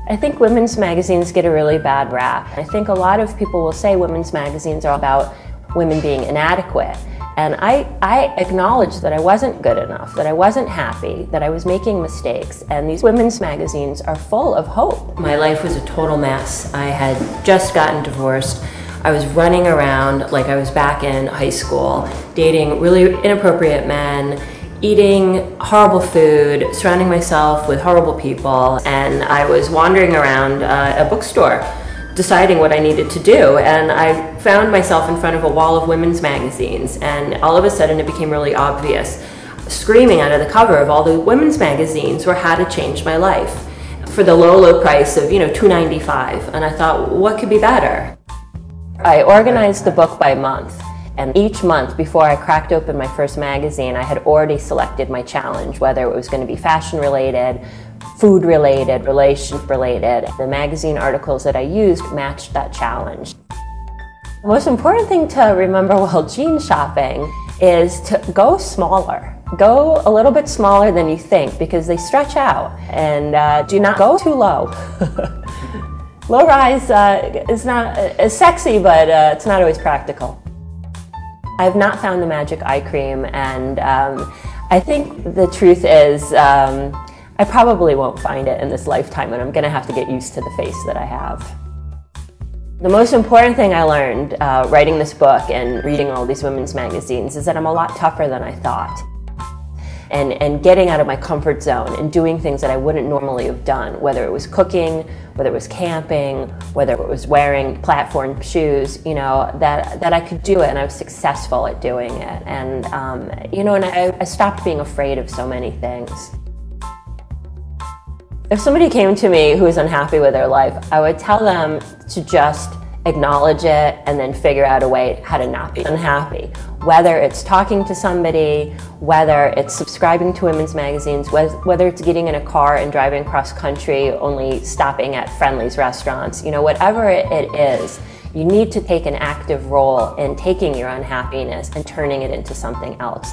I think women's magazines get a really bad rap. I think a lot of people will say women's magazines are about women being inadequate. And I acknowledge that I wasn't good enough, that I wasn't happy, that I was making mistakes. And these women's magazines are full of hope. My life was a total mess. I had just gotten divorced. I was running around like I was back in high school, dating really inappropriate men, eating horrible food, surrounding myself with horrible people, and I was wandering around a bookstore deciding what I needed to do, and I found myself in front of a wall of women's magazines, and all of a sudden it became really obvious. Screaming out of the cover of all the women's magazines were how to change my life for the low price of, $2.95, and I thought, what could be better? I organized the book by month. And each month, before I cracked open my first magazine, I had already selected my challenge, whether it was going to be fashion-related, food-related, relationship-related. The magazine articles that I used matched that challenge. The most important thing to remember while jean shopping is to go smaller. Go a little bit smaller than you think, because they stretch out. And do not go too low. Low rise is not as sexy, but it's not always practical. I've not found the magic eye cream, and I think the truth is I probably won't find it in this lifetime, and I'm going to have to get used to the face that I have. The most important thing I learned writing this book and reading all these women's magazines is that I'm a lot tougher than I thought. And getting out of my comfort zone and doing things that I wouldn't normally have done, whether it was cooking, whether it was camping, whether it was wearing platform shoes, that I could do it, and I was successful at doing it. And, and I stopped being afraid of so many things. If somebody came to me who was unhappy with their life, I would tell them to just acknowledge it and then figure out a way how to not be unhappy. Whether it's talking to somebody, whether it's subscribing to women's magazines, whether it's getting in a car and driving cross country, only stopping at Friendly's restaurants, whatever it is, you need to take an active role in taking your unhappiness and turning it into something else.